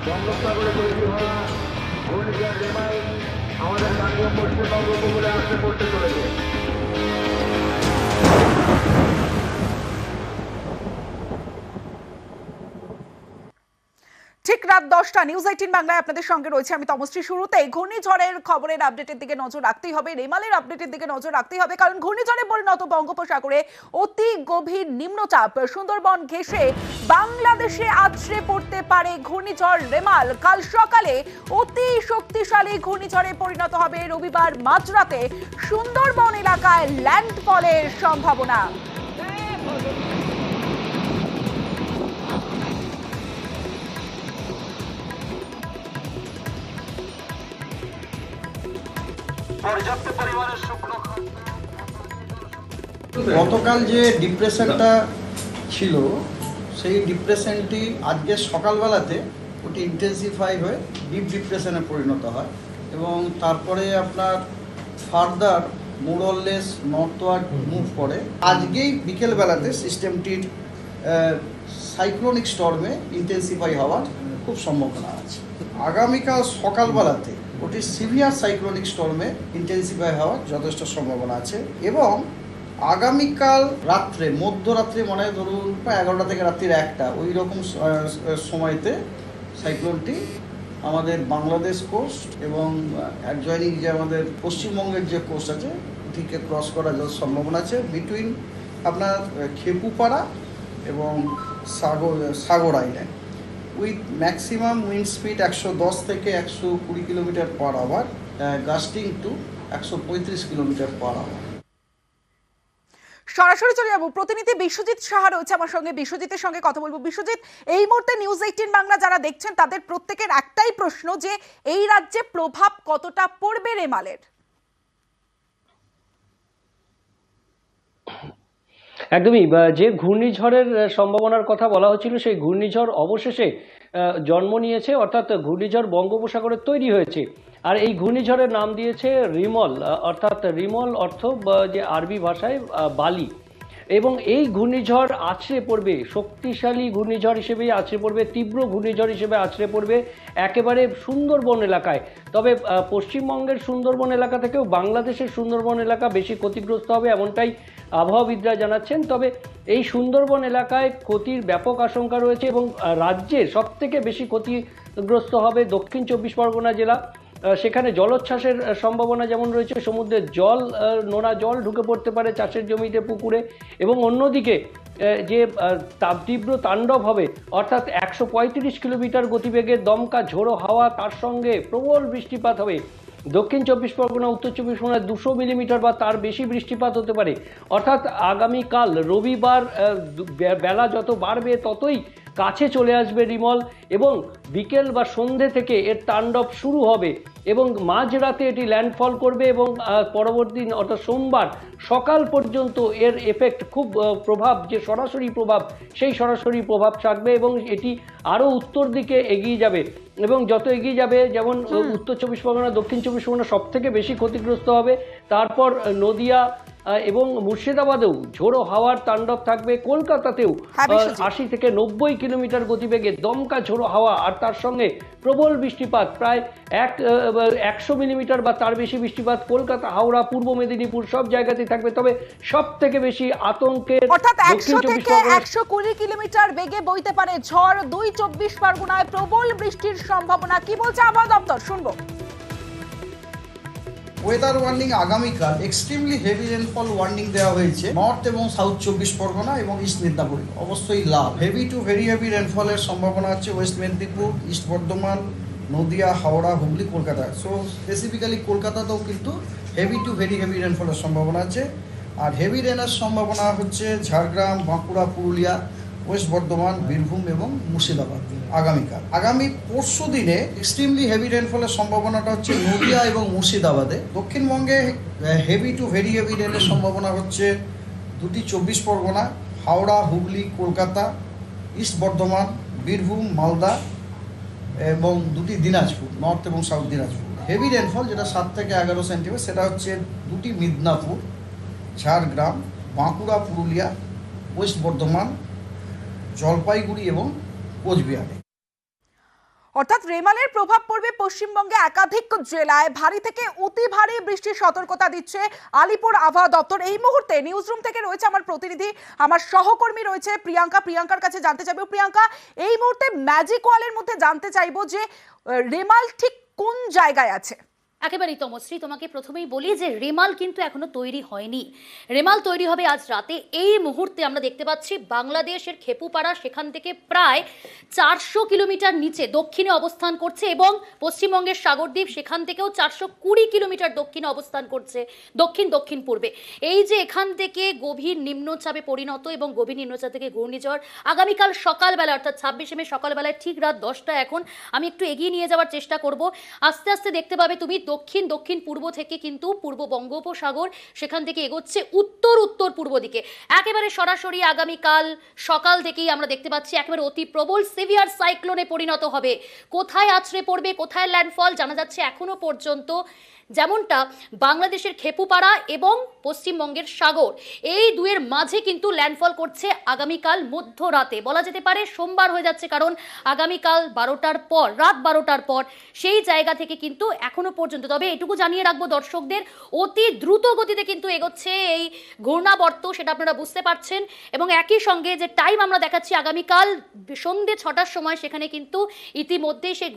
বঙ্গোপসাগরে তৈরি হওয়া ঘূর্ণিঝড় রেমাল আমাদের গাঙ্গেয় পশ্চিমবঙ্গ উপকূলে আসতে পড়তে চলেছে। ঠিক রাত 10টা নিউজ 18 বাংলায় আপনাদের সঙ্গে রয়েছে আমি তমশ্রী। শুরুতেই ঘূর্ণিঝড়ের খবরের আপডেটের দিকে নজর রাখতেই হবে, রেমালের আপডেটের দিকে নজর রাখতেই হবে, কারণ ঘূর্ণিঝড়ে পরিণত বঙ্গোপসাগরে অতি গভীর নিম্নচাপ সুন্দরবন ঘেঁষে বাংলাদেশে আছড়ে পড়তে পারে ঘূর্ণিঝড় রেমাল। কাল সকালে অতি শক্তিশালী ঘূর্ণিঝড়ে পরিণত হবে রবিবার মাঝরাতে সুন্দরবন এলাকায় ল্যান্ডফলের সম্ভাবনা। গতকাল যে ডিপ্রেশনটা ছিল সেই ডিপ্রেশনটি আজকে সকালবেলাতে ওটি ইন্টেন্সিফাই হয়ে ডিপ ডিপ্রেশনে পরিণত হয় এবং তারপরে আপনার ফার্দার মোরলেস নর্থওয়ার্ড মুভ করে। আজকেই বিকেলবেলাতে সিস্টেমটির সাইক্লোনিক স্টর্মে ইন্টেন্সিফাই হওয়ার খুব সম্ভাবনা আছে। আগামীকাল সকালবেলাতে ওটি সিভিয়ার সাইক্লোনিক স্টর্মে ইন্টেন্সিফাই হওয়ার যথেষ্ট সম্ভাবনা আছে এবং আগামীকাল রাত্রে মধ্যরাত্রে মানে ধরুন প্রায় 11টা থেকে রাত্রির 1টা ওই রকম সময়তে সাইক্লোনটি আমাদের বাংলাদেশ কোস্ট এবং অ্যাডজয়নিং যে আমাদের পশ্চিমবঙ্গের যে কোস্ট আছে ওটিকে ক্রস করার যত সম্ভাবনা আছে বিটুইন আপনার খেপুপাড়া এবং Sagar island with maximum wind speed 110 থেকে 120 kilometre per hour, gusting to 135 kilometre per hour. সরাসরি চলে যাবো, প্রতিনিধি বিশ্বজিৎ সাহা রয়েছে আমার সঙ্গে, বিশ্বজিতের সঙ্গে কথা বলবো। বিশ্বজিৎ, এই মুহূর্তে নিউজ 18 বাংলা যারা দেখছেন তাদের প্রত্যেকের একটাই প্রশ্ন যে এই রাজ্যে প্রভাব কতটা পড়বে রেমালের? একদমই, যে ঘূর্ণিঝড়ের সম্ভাবনার কথা বলা হচ্ছিল সেই ঘূর্ণিঝড় অবশেষে জন্ম নিয়েছে, অর্থাৎ ঘূর্ণিঝড় বঙ্গোপসাগরে তৈরি হয়েছে। আর এই ঘূর্ণিঝড়ের নাম দিয়েছে রিমল, অর্থাৎ রিমল অর্থ যে আরবি ভাষায় বালি। এবং এই ঘূর্ণিঝড় আছড়ে পড়বে, শক্তিশালী ঘূর্ণিঝড় হিসেবেই আছড়ে পড়বে, তীব্র ঘূর্ণিঝড় হিসেবে আছড়ে পড়বে একেবারে সুন্দরবন এলাকায়। তবে পশ্চিমবঙ্গের সুন্দরবন এলাকা থেকেও বাংলাদেশের সুন্দরবন এলাকা বেশি ক্ষতিগ্রস্ত হবে এমনটাই আবহাওয়াবিদরা জানাচ্ছেন। তবে এই সুন্দরবন এলাকায় ক্ষতির ব্যাপক আশঙ্কা রয়েছে এবং রাজ্যের সবথেকে বেশি ক্ষতিগ্রস্ত হবে দক্ষিণ 24 পরগনা জেলা। সেখানে জলোচ্ছ্বাসের সম্ভাবনা যেমন রয়েছে, সমুদ্রের জল, নোনা জল ঢুকে পড়তে পারে চাষের জমিতে, পুকুরে। এবং অন্যদিকে যে তীব্র তাণ্ডব হবে, অর্থাৎ 135 কিলোমিটার গতিবেগে দমকা ঝোড়ো হাওয়া, তার সঙ্গে প্রবল বৃষ্টিপাত হবে। দক্ষিণ 24 পরগনা, উত্তর 24 পরগনায় 200 মিলিমিটার বা তার বেশি বৃষ্টিপাত হতে পারে। অর্থাৎ আগামীকাল রবিবার বেলা যত বাড়বে ততই কাছে চলে আসবে রিমল এবং বিকেল বা সন্ধে থেকে এর তাণ্ডব শুরু হবে এবং মাঝরাতে এটি ল্যান্ডফল করবে এবং পরবর্তী দিন অর্থাৎ সোমবার সকাল পর্যন্ত এর এফেক্ট খুব প্রভাব, যে সরাসরি প্রভাব, সেই সরাসরি প্রভাব থাকবে এবং এটি আরও উত্তর দিকে এগিয়ে যাবে। এবং যত এগিয়ে যাবে, যেমন উত্তর 24 পরগনা, দক্ষিণ 24 পরগনা সব থেকে বেশি ক্ষতিগ্রস্ত হবে, তারপর নদিয়া এবং মুর্শিদাবাদেও ঝোড়ো হাওয়ার তাণ্ডব থাকবে। কলকাতাতেও 80 থেকে 90 কিলোমিটার গতিবেগে দমকা ঝোড়ো হাওয়া আর তার সঙ্গে প্রবল বৃষ্টিপাত, প্রায় 100 মিলিমিটার বা তার বেশি বৃষ্টিপাত কলকাতা, হাওড়া, পূর্ব মেদিনীপুর সব জায়গাতেই থাকবে। তবে সব থেকে বেশি আতঙ্কের অর্থাৎ 100 থেকে 120 কিলোমিটার বেগে বইতে পারে ঝড়। 24 পরগনায় প্রবল বৃষ্টির সম্ভাবনা। কি বলছে আবহাওয়া দপ্তর, শুনবো। ওয়েদার ওয়ার্নিং আগামীকাল এক্সট্রিমলি হেভি রেনফল ওয়ার্নিং দেওয়া হয়েছে নর্থ এবং সাউথ 24 পরগনা এবং ইস্ট মেদিনীপুর, অবশ্যই লাভ। হেভি টু ভেরি হেভি রেনফলের সম্ভাবনা আছে West Medinipur, east Bardhaman, Nadia, Howrah, Hooghly, Kolkata. So specifically কলকাতাতেও কিন্তু হেভি টু ভেরি হেভি রেনফলের সম্ভাবনা আছে। আর হেভি রেনের সম্ভাবনা হচ্ছে ঝাড়গ্রাম, বাঁকুড়া, পুরুলিয়া, ওয়েস্ট বর্ধমান, বীরভূম এবং মুর্শিদাবাদ আগামীকাল। আগামী পরশু দিনে এক্সট্রিমলি হেভি রেনফলের সম্ভাবনাটা হচ্ছে নদিয়া এবং মুর্শিদাবাদে। দক্ষিণবঙ্গে হেভি টু ভেরি হেভি রেনের সম্ভাবনা হচ্ছে দুটি 24 পরগনা, হাওড়া, হুগলি, কলকাতা, ইস্ট বর্ধমান, বীরভূম, মালদা এবং দুটি দিনাজপুর, নর্থ এবং সাউথ দিনাজপুর। হেভি রেনফল যেটা 7 থেকে 11 সেন্টিমিটার, সেটা হচ্ছে দুটি মিদনাপুর, ঝাড়গ্রাম, বাঁকুড়া, পুরুলিয়া, ওয়েস্ট বর্ধমান, জলপাইগুড়ি এবং কোচবিহারে। অর্থাৎ রেমালের প্রভাব পড়বে পশ্চিমবঙ্গে একাধিক জেলায়। ভারী থেকে অতি ভারী বৃষ্টির সতর্কতা দিচ্ছে আলিপুর আবহাওয়া দপ্তর। এই মুহূর্তে নিউজরুম থেকে রয়েছে আমার প্রতিনিধি, আমার সহকর্মী রয়েছে প্রিয়াঙ্কার কাছে জানতে চাইবো। প্রিয়াঙ্কা, এই মুহূর্তে ম্যাজিক ওয়ালের মধ্যে জানতে চাইবো যে রেমাল ঠিক কোন জায়গায় আছে? একেবারেই তমশ্রী, তোমাকে প্রথমেই বলি যে রেমাল কিন্তু এখনো তৈরি হয়নি। রেমাল তৈরি হবে আজ রাতে। এই মুহূর্তে আমরা দেখতে পাচ্ছি বাংলাদেশের খেপুপাড়া সেখান থেকে প্রায় 400 কিলোমিটার নিচে দক্ষিণে অবস্থান করছে এবং পশ্চিমবঙ্গের সাগরদ্বীপ সেখান থেকেও 420 কিলোমিটার দক্ষিণে অবস্থান করছে, দক্ষিণ পূর্বে। এই যে এখান থেকে গভীর নিম্নচাপে পরিণত এবং গভীর নিম্নচাপ থেকে ঘূর্ণিঝড় আগামীকাল সকালবেলা অর্থাৎ 26 মে সকালবেলায় ঠিক রাত 10টা, এখন আমি একটু এগিয়ে নিয়ে যাওয়ার চেষ্টা করব। আস্তে আস্তে দেখতে পাবে তুমি দক্ষিণ পূর্ব থেকে কিন্তু পূর্ব বঙ্গোপসাগর সেখান থেকে এগোচ্ছে উত্তর পূর্ব দিকে। একেবারে সরাসরি আগামীকাল সকাল থেকেই আমরা দেখতে পাচ্ছি একেবারে অতি প্রবল সিভিয়ার সাইক্লোনে পরিণত হবে। কোথায় আছড়ে পড়বে, কোথায় ল্যান্ডফল জানা যাচ্ছে এখনো পর্যন্ত। যেমনটা বাংলাদেশের খেপুপাড়া এবং পশ্চিমবঙ্গের সাগর, এই দুয়ের মাঝে কিন্তু ল্যান্ডফল করছে আগামীকাল মধ্যরাতে, বলা যেতে পারে সোমবার হয়ে যাচ্ছে, কারণ আগামীকাল রাত 12টার পর সেই জায়গা থেকে কিন্তু এখনো পর্যন্ত। তবে এটুকু জানিয়ে রাখবো দর্শকদের, অতি দ্রুত গতিতে কিন্তু এগোচ্ছে এই ঘূর্ণাবর্ত, সেটা আপনারা বুঝতে পারছেন। এবং একই সঙ্গে যে টাইম আমরা দেখাচ্ছি আগামীকাল সন্ধ্যে 6টার সময়, সেখানে কিন্তু ইতিমধ্যেই সেই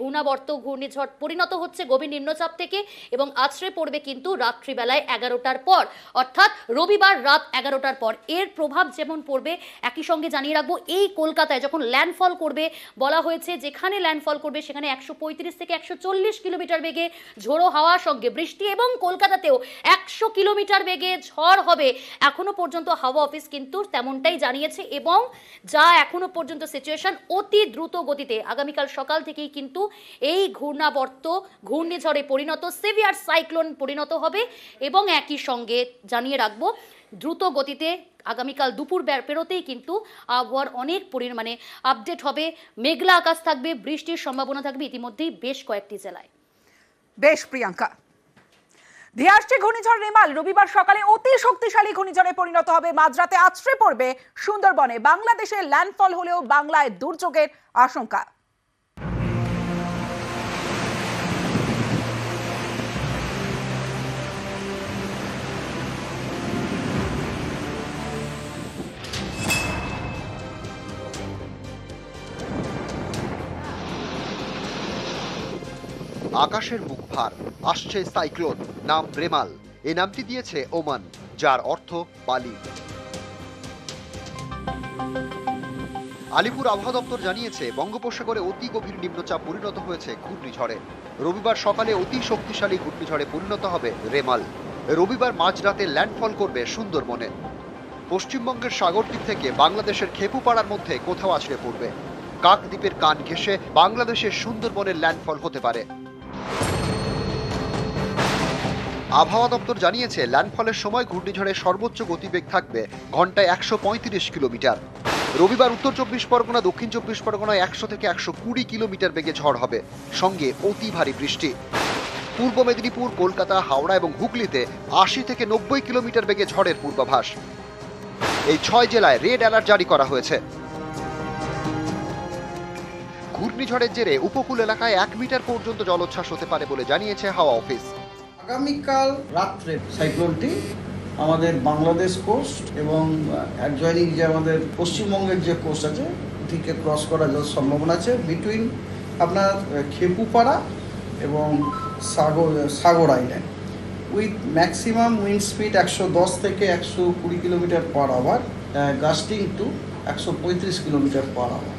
ঘূর্ণিঝড় পরিণত হচ্ছে গভীর নিম্নচাপ থেকে এবং আছড়ে পড়বে কিন্তু রাত্রিবেলায় 11টার পর, অর্থাৎ রবিবার রাত 11টার পর। এর প্রভাব যেমন পড়বে, একই সঙ্গে জানিয়ে রাখবো এই কলকাতায় যখন ল্যান্ডফল করবে, বলা হয়েছে যেখানে ল্যান্ডফল করবে সেখানে 135 থেকে 140 কিলোমিটার বেগে ঝোড়ো হাওয়ার সঙ্গে বৃষ্টি এবং কলকাতাতেও 100 কিলোমিটার বেগে ঝড় হবে। এখনো পর্যন্ত হাওয়া অফিস কিন্তু তেমনটাই জানিয়েছে এবং যা এখনো পর্যন্ত সিচুয়েশন, অতি দ্রুত গতিতে আগামীকাল সকাল থেকেই কিন্তু এই ঘূর্ণিঝড়ে পরিণত সিভিয়ার সাইক্লোন পরিণত হবে। এবং একই সঙ্গে জানিয়ে রাখবো দ্রুত গতিতে আগামীকাল দুপুর পেরোতেই কিন্তু আবহাওয়ার অনেক পরিমাণে আপডেট হবে। মেঘলা আকাশ থাকবে, বৃষ্টির সম্ভাবনা থাকবে ইতিমধ্যেই বেশ কয়েকটি জেলায়। বেশ প্রিয়াঙ্কা, ধেয়ে আসছে ঘূর্ণিঝড় রেমাল। রবিবার সকালে অতি শক্তিশালী ঘূর্ণিঝড়ে পরিণত হবে, মাঝরাতে আছড়ে পড়বে সুন্দরবনে। বাংলাদেশে ল্যান্ডফল হলেও বাংলায় দুর্যোগের আশঙ্কা। আকাশের মুখ ভার, আসছে সাইক্লোন, নাম রেমাল। এই নামটি দিয়েছে ওমান, যার অর্থ বালি। আলিপুর আবহাওয়া দপ্তর জানিয়েছে বঙ্গোপসাগরে অতি গভীর নিম্নচাপ পরিণত হয়েছে ঘূর্ণিঝড়ে। রবিবার সকালে অতি শক্তিশালী ঘূর্ণিঝড়ে পরিণত হবে রেমাল। রবিবার মাঝরাতে ল্যান্ডফল করবে সুন্দরবনে। পশ্চিমবঙ্গের সাগরদ্বীপ থেকে বাংলাদেশের খেপুপাড়ার মধ্যে কোথাও আছড়ে পড়বে। কাকদ্বীপের কান ঘেঁষে বাংলাদেশের সুন্দরবনের ল্যান্ডফল হতে পারে। আবহাওয়া দপ্তর জানিয়েছে ল্যান্ডফলের সময় ঘূর্ণিঝড়ের সর্বোচ্চ গতিবেগ থাকবে ঘন্টায় 135 কিলোমিটার। রবিবার উত্তর 24 পরগনা, দক্ষিণ 24 পরগনায় 100 থেকে 120 কিলোমিটার বেগে ঝড় হবে, সঙ্গে অতি ভারী বৃষ্টি। পূর্ব মেদিনীপুর, কলকাতা, হাওড়া এবং হুগলিতে 80 থেকে 90 কিলোমিটার বেগে ঝড়ের পূর্বাভাস। এই 6 জেলায় রেড অ্যালার্ট জারি করা হয়েছে। ঘূর্ণিঝড়ের জেরে উপকূল এলাকায় 1 মিটার পর্যন্ত জলোচ্ছ্বাস হতে পারে বলে জানিয়েছে হাওয়া অফিস। আগামীকাল রাত্রে সাইক্লোনটি আমাদের বাংলাদেশ কোস্ট এবং অ্যাডজয়নিং যে আমাদের পশ্চিমবঙ্গের যে কোস্ট আছে ওটিকে ক্রস করার যত সম্ভাবনা আছে বিটুইন আপনার খেপুপাড়া এবং Sagar island, with maximum wind speed 110 থেকে 120 kilometre per hour, gusting to 135 kilometre per hour.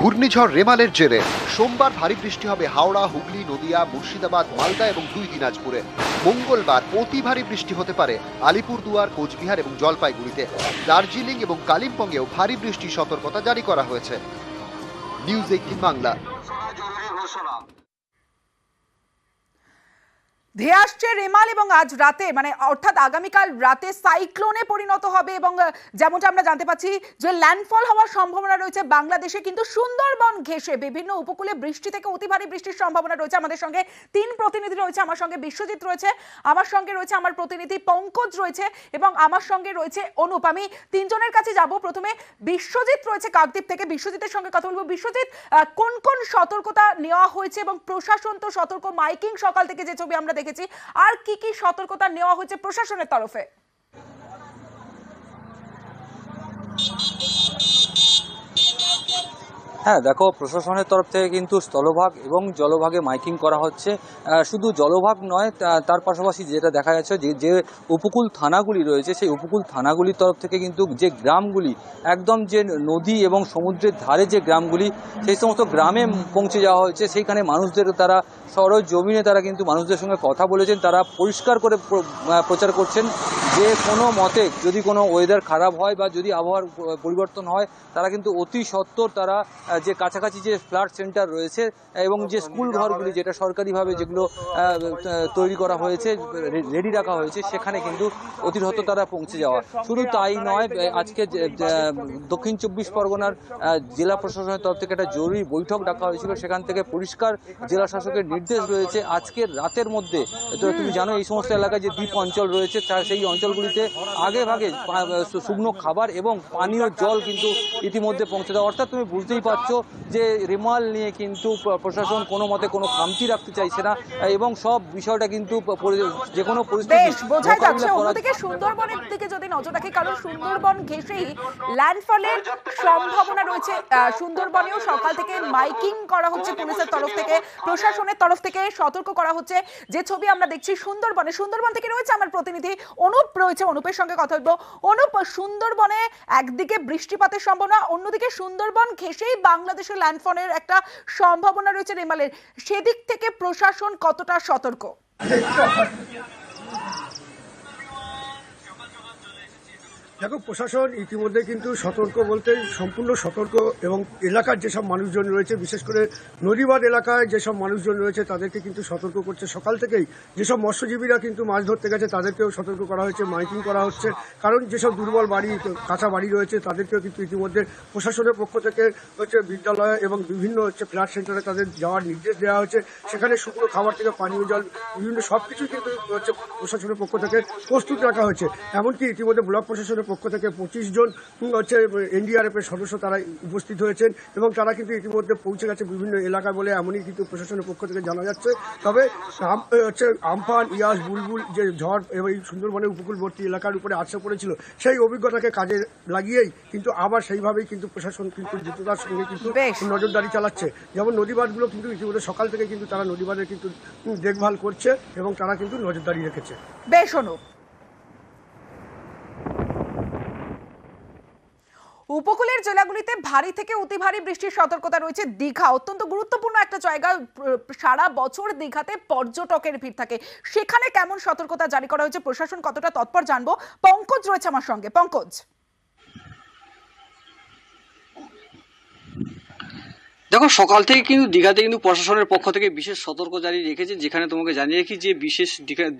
ঘূর্ণিঝড় রেমালের জেরে সোমবার ভারী বৃষ্টি হবে হাওড়া, হুগলি, নদিয়া, মুর্শিদাবাদ, মালদা এবং 2 দিনাজপুরে। মঙ্গলবার অতি ভারী বৃষ্টি হতে পারে আলিপুরদুয়ার, কোচবিহার এবং জলপাইগুড়িতে। দার্জিলিং এবং কালিম্পংয়েও ভারী বৃষ্টির সতর্কতা জারি করা হয়েছে। নিউজ 18 বাংলা। ধেয়ে আসছে রেমাল এবং আজ রাতে মানে অর্থাৎ আগামীকাল রাতে সাইক্লোনে পরিণত হবে এবং যেমনটা আমরা জানতে পাচ্ছি যে ল্যান্ডফল হওয়ার সম্ভাবনা রয়েছে বাংলাদেশে, কিন্তু সুন্দরবন ঘেঁষে বিভিন্ন উপকূলে বৃষ্টি থেকে অতি ভারী বৃষ্টির সম্ভাবনা রয়েছে। আমাদের সঙ্গে 3 প্রতিনিধি রয়েছে, আমার সঙ্গে বিশ্বজিৎ রয়েছে, আমার সঙ্গে রয়েছে আমার প্রতিনিধি পঙ্কজ রয়েছে এবং আমার সঙ্গে রয়েছে অনুপ। আমি 3 জনের কাছে যাব। প্রথমে বিশ্বজিৎ রয়েছে কাকদ্বীপ থেকে, বিশ্বজিতের সঙ্গে কথা বলবো। বিশ্বজিৎ, কোন কোন সতর্কতা নেওয়া হয়েছে এবং প্রশাসন তো সতর্ক, মাইকিং সকাল থেকে যে ছবি আমরা দেখেছি, আর কি কি সতর্কতা নেওয়া হয়েছে প্রশাসনের তরফে? হ্যাঁ দেখো, প্রশাসনের তরফ থেকে কিন্তু স্থলভাগ এবং জলভাগে মাইকিং করা হচ্ছে। শুধু জলভাগ নয়, তার পাশাপাশি যেটা দেখা যাচ্ছে যে উপকূল থানাগুলি রয়েছে সেই উপকূল থানাগুলির তরফ থেকে কিন্তু যে গ্রামগুলি একদম যে নদী এবং সমুদ্রের ধারে যে গ্রামগুলি, সেই সমস্ত গ্রামে পৌঁছে যাওয়া হয়েছে। সেইখানে মানুষদের তারা সরজ জমিনে তারা কিন্তু মানুষদের সঙ্গে কথা বলেছেন, তারা পরিষ্কার করে প্রচার করছেন যে কোনো মতে যদি কোনো ওয়েদার খারাপ হয় বা যদি আবহাওয়ার পরিবর্তন হয়, তারা কিন্তু অতি সত্বর তারা যে কাছাকাছি যে ফ্লাড সেন্টার রয়েছে এবং যে স্কুল ঘরগুলি যেটা সরকারিভাবে যেগুলো তৈরি করা হয়েছে, রেডি রাখা হয়েছে, সেখানে কিন্তু অতি সত্বর তারা পৌঁছে যাওয়া। শুধু তাই নয়, আজকে দক্ষিণ 24 পরগনার জেলা প্রশাসনের তরফ থেকে একটা জরুরি বৈঠক ডাকা হয়েছিল। সেখান থেকে পরিষ্কার জেলা শাসকের নির্দেশ রয়েছে আজকের রাতের মধ্যে। তো তুমি জানো এই সমস্ত এলাকায় যে দ্বীপ অঞ্চল রয়েছে সেই অঞ্চলগুলিতে আগে ভাগে শুকনো খাবার এবং পানীয় জল কিন্তু ইতিমধ্যে পৌঁছে দেওয়া। অর্থাৎ তুমি বুঝতেই পারছো যে রেমাল নিয়ে কিন্তু প্রশাসন কোনো মতে কোনো খামতি রাখতে চাইছে না এবং সব বিষয়টা কিন্তু যে কোনো পরিস্থিতি বেশ বোঝা যাচ্ছে। অন্যদিকে সুন্দরবনের দিকে যদি নজর রাখি, কারণ সুন্দরবন ঘেঁষেই ল্যান্ডফলের সম্ভাবনা রয়েছে। সুন্দরবনেও সকাল থেকে মাইকিং করা হচ্ছে পুলিশের তরফ থেকে, প্রশাসনের তরফ থেকে সতর্ক করা হচ্ছে। যে ছবি আমরা দেখছি সুন্দরবন থেকে রয়েছে আমার প্রতিনিধি অনুপ রয়েছে, অনুপের সঙ্গে কথা বলবো। অনুপ, সুন্দরবনে একদিকে বৃষ্টিপাতের সম্ভাবনা, অন্যদিকে সুন্দরবন ঘেঁষেই বাংলাদেশের ল্যান্ডফলের একটা সম্ভাবনা রয়েছে রেমালের, সেদিক থেকে প্রশাসন কতটা সতর্ক? দেখো, প্রশাসন ইতিমধ্যে কিন্তু সতর্ক বলতে সম্পূর্ণ সতর্ক এবং এলাকার যেসব মানুষজন রয়েছে, বিশেষ করে নদীবাদ এলাকায় যেসব মানুষজন রয়েছে তাদেরকে কিন্তু সতর্ক করছে। সকাল থেকেই যেসব মৎস্যজীবীরা কিন্তু মাছ ধরতে গেছে তাদেরকেও সতর্ক করা হয়েছে, মাইকিং করা হচ্ছে। কারণ যেসব দুর্বল বাড়ি, কাঁচা বাড়ি রয়েছে তাদেরকেও কিন্তু ইতিমধ্যে প্রশাসনের পক্ষ থেকে বিদ্যালয় এবং বিভিন্ন ফ্ল্যাট সেন্টারে তাদের যাওয়ার নির্দেশ দেওয়া হয়েছে। সেখানে শুকনো খাবার থেকে পানীয় জল বিভিন্ন সব কিছুই কিন্তু প্রশাসনের পক্ষ থেকে প্রস্তুত রাখা হয়েছে। এমনকি ইতিমধ্যে ব্লক প্রশাসনের পক্ষ থেকে 25 জন এনডিআরএফ এর সদস্য তারা উপস্থিত হয়েছেন এবং তারা কিন্তু ইতিমধ্যে পৌঁছে গেছে বিভিন্ন এলাকায় বলে এমনই কিন্তু প্রশাসনের পক্ষ থেকে জানা যাচ্ছে। তবে আমফান, ইয়াস, বুলবুল যে ঝড় এবং এই সুন্দরবনের উপকূলবর্তী এলাকার উপরে আছড়ে পড়েছিল, সেই অভিজ্ঞতাকে কাজে লাগিয়েই কিন্তু আবার সেইভাবেই কিন্তু প্রশাসন কিন্তু দ্রুততার সঙ্গে কিন্তু নজরদারি চালাচ্ছে। যেমন নদীবাঁধগুলো কিন্তু ইতিমধ্যে সকাল থেকে কিন্তু তারা নদীবাঁধের কিন্তু দেখভাল করছে এবং তারা কিন্তু নজরদারি রেখেছে। বেশ অনুপ। উপকূলের জেলাগুলিতে ভারী থেকে অতি ভারী বৃষ্টির সতর্কতা রয়েছে। দীঘা অত্যন্ত গুরুত্বপূর্ণ একটা জায়গা, সারা বছর দীঘাতে পর্যটকের ভিড় থাকে, সেখানে কেমন সতর্কতা জারি করা হয়েছে, প্রশাসন কতটা তৎপর জানবো। পঙ্কজ রয়েছে আমার সঙ্গে। পঙ্কজ, দেখো, সকাল থেকে কিন্তু দীঘাতে কিন্তু প্রশাসনের পক্ষ থেকে বিশেষ সতর্ক জারি রেখেছে। যেখানে তোমাকে জানিয়ে রাখি যে বিশেষ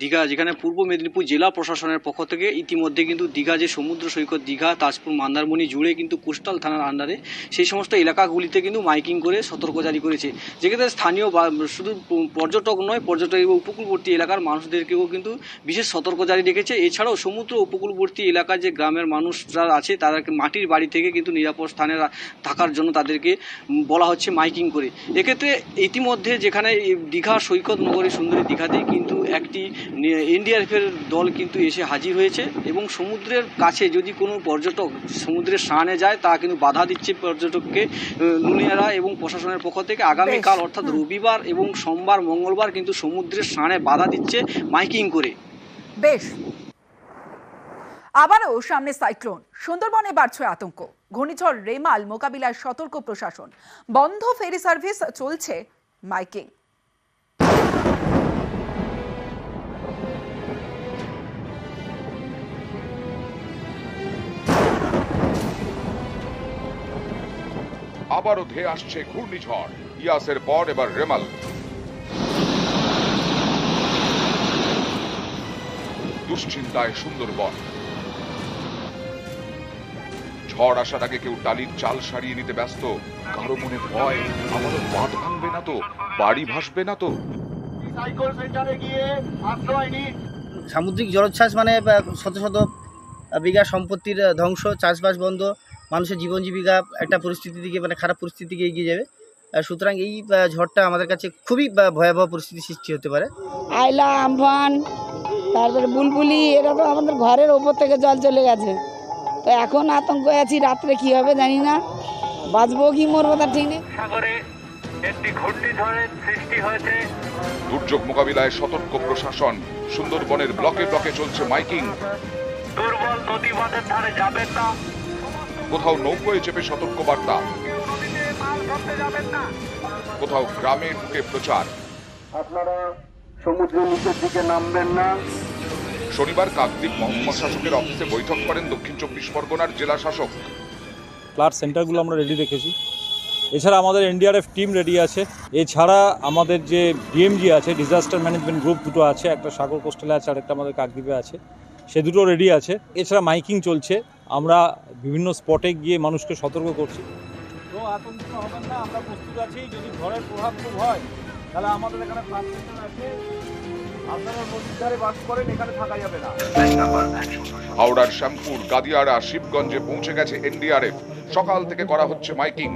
দীঘা যেখানে পূর্ব মেদিনীপুর জেলা প্রশাসনের পক্ষ থেকে ইতিমধ্যে কিন্তু দীঘা যে সমুদ্র সৈকত দীঘা, তাজপুর, মন্দারমণি জুড়ে কিন্তু কোস্টাল থানার আন্ডারে সেই সমস্ত এলাকাগুলিতে কিন্তু মাইকিং করে সতর্ক জারি করেছে। যেক্ষেত্রে স্থানীয় বা শুধু পর্যটক নয়, পর্যটক এবং উপকূলবর্তী এলাকার মানুষদেরকেও কিন্তু বিশেষ সতর্ক জারি রেখেছে। এছাড়াও সমুদ্র উপকূলবর্তী এলাকার যে গ্রামের মানুষরা আছে তাদেরকে মাটির বাড়ি থেকে কিন্তু নিরাপদ স্থানে থাকার জন্য তাদেরকে বলা হচ্ছে মাইকিং করে। এক্ষেত্রে ইতিমধ্যে যেখানে দীঘা সৈকত নগরী সুন্দরী দীঘাতেই কিন্তু একটি এনডিআরএফের দল কিন্তু এসে হাজির হয়েছে এবং সমুদ্রের কাছে যদি কোনো পর্যটক সমুদ্রের স্নানে যায় তা কিন্তু বাধা দিচ্ছে পর্যটককে নুনিয়ারা এবং প্রশাসনের পক্ষ থেকে। আগামীকাল অর্থাৎ রবিবার এবং সোমবার, মঙ্গলবার কিন্তু সমুদ্রের স্নানে বাধা দিচ্ছে মাইকিং করে। বেশ, আবারও সামনে সাইক্লোন, সুন্দরবনে বাড়ছে আতঙ্ক। ঘূর্ণিঝড় রেমাল মোকাবিলায় সতর্ক প্রশাসন, বন্ধ ফেরি সার্ভিস, চলছে মাইকিং। আবারও ধেয়ে আসছে ঘূর্ণিঝড়, ইয়াসের পর এবার রেমাল। দুশ্চিন্তায় সুন্দরবন। ঝড় আসার আগে কেউ টালির চাল সারিয়ে নিতে ব্যস্ত, কারো মনে ভয় আমাদের বাঁধ ভাঙবে না তো, বাড়ি ভাসবে না তো। সাইকেল সেন্টারে গিয়ে আশ্রয় নিন। সামুদ্রিক জলোচ্ছ্বাস মানে শত শত বিঘা সম্পত্তির ধ্বংস, চাষবাস বন্ধ, মানুষের জীবন জীবিকা একটা পরিস্থিতি দিকে মানে খারাপ পরিস্থিতির দিকে এগিয়ে যাবে। সুতরাং এই ঝড়টা আমাদের কাছে খুবই ভয়াবহ পরিস্থিতি সৃষ্টি হতে পারে। আইলা, আমফান, তারপরে বুলবুলি, এটা তো আমাদের ঘরের ওপর থেকে জল চলে গেছে। তো এখন আতঙ্কে আছি, রাত্রে কি হবে জানি না, বাঁচবো কি মরবো তার ঠিক নেই। সাগরে একটি ঘূর্ণিঝড়ের সৃষ্টি হয়েছে। দুর্যোগ মোকাবিলায় সতর্ক প্রশাসন, সুন্দরবনের ব্লকে ব্লকে চলছে মাইকিং। দুর্বল নদী বাঁধের ধারে যাবেন না। কোথাও নৌকোয় চেপে সতর্ক বার্তা, নদীতে মাছ ধরতে যাবেন না। কোথাও গ্রামে ঢুকে প্রচার। আপনারা সমুদ্রের নিচের দিকে নামবেন না। শনিবার কাকদ্বীপ মহকুমা শাসকের অফিসে বৈঠক করেন দক্ষিণ 24 পরগনার জেলা শাসক। ফ্লাড সেন্টারগুলো আমরা রেডি রেখেছি। এছাড়া আমাদের এনডিআরএফ টিম রেডি আছে। এছাড়া আমাদের যে ডিএমজি আছে, ডিজাস্টার ম্যানেজমেন্ট গ্রুপ দুটো আছে, একটা সাগর কোস্টালে আছে আর একটা আমাদের কাকদ্বীপে আছে, সে দুটো রেডি আছে। এছাড়া মাইকিং চলছে, আমরা বিভিন্ন স্পটে গিয়ে মানুষকে সতর্ক করছি। তো আতঙ্কিত হবেন না, আমরা প্রস্তুত আছি। যদি ঝড়ের প্রভাব খুব হয় তাহলে আমাদের এখানে ফ্লাড সেন্টার আছে, আপনারা নদীর ধারে বাস করেন, এখানে থাকা যাবে না। হাওড়ার শ্যামপুর, গাদিয়াড়া, শিবগঞ্জে পৌঁছে গেছে এনডিআরএফ। সকাল থেকে করা হচ্ছে মাইকিং।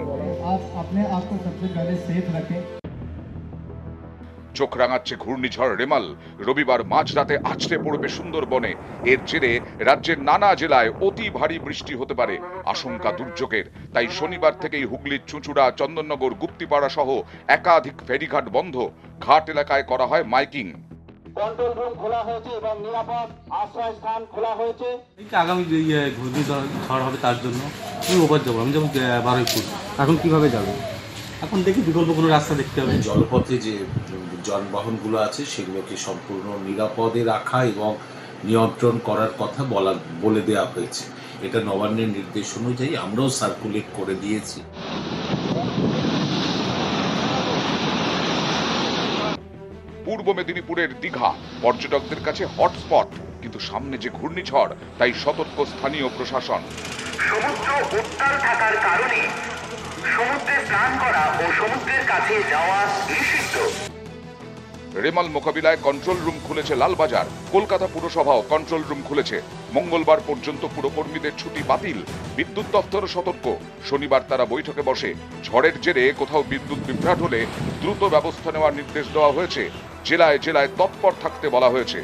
চোখ রাঙাচ্ছে ঘূর্ণিঝড় রেমাল। রবিবার মাঝরাতে আছড়ে পড়বে সুন্দরবনে। এর জেরে রাজ্যের নানা জেলায় অতি ভারী বৃষ্টি হতে পারে, আশঙ্কা দুর্যোগের। তাই শনিবার থেকেই হুগলির চুঁচুড়া, চন্দননগর, গুপ্তিপাড়া সহ একাধিক ফেরিঘাট বন্ধ। ঘাট এলাকায় করা হয় মাইকিং। কন্ট্রোল রুম খোলা হয়েছে এবং নিরাপদ আশ্রয় স্থান খোলা হয়েছে। আগামী ঘূর্ণিঝড় হবে তার জন্য আমি ওপার যাবো, আমি যেমন বারুইপুর। এখন কিভাবে যাবো? এখন দেখি বিকল্প কোনো রাস্তা দেখতে হবে। জলপথে যে যানবাহনগুলো আছে সেগুলোকে সম্পূর্ণ নিরাপদে রাখা এবং নিয়ন্ত্রণ করার কথা বলে দেওয়া হয়েছে। এটা নবান্নের নির্দেশ অনুযায়ী আমরাও সার্কুলেট করে দিয়েছি। পূর্ব মেদিনীপুরের দীঘা পর্যটকদের কাছে হটস্পট, কিন্তু সামনে যে ঘূর্ণিঝড়, তাই সতর্ক স্থানীয় প্রশাসন। সমুদ্র উত্তাল থাকার কারণে সমুদ্রে স্নান করা ও সমুদ্রের কাছে যাওয়া নিষিদ্ধ। রেমাল মোকাবিলায় কন্ট্রোল রুম খুলেছে লালবাজার। কলকাতা পুরসভাও কন্ট্রোল রুম খুলেছে। মঙ্গলবার পর্যন্ত পুরকর্মীদের ছুটি বাতিল। বিদ্যুৎ দপ্তর সতর্ক। শনিবার তারা বৈঠকে বসে। ঝড়ের জেরে কোথাও বিদ্যুৎ বিভ্রাট হলে দ্রুত ব্যবস্থা নেওয়ার নির্দেশ দেওয়া হয়েছে। জেলায় জেলায় তৎপর থাকতে বলা হয়েছে।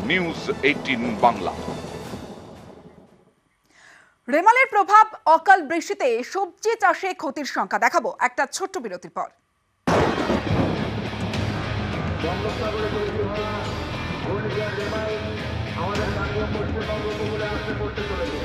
নিউজ 18 বাংলা। রেমালের প্রভাব, অকাল বৃষ্টিতে সবজি চাষে ক্ষতির সংখ্যা দেখাবো একটা ছোট্ট বিরতির পর। বঙ্গোপসাগরে তৈরি হওয়া ঘূর্ণিঝড় রেমাল আমাদের গাঙ্গেয় পশ্চিমবঙ্গ উপকূলে আসতে পড়তে চলেছে।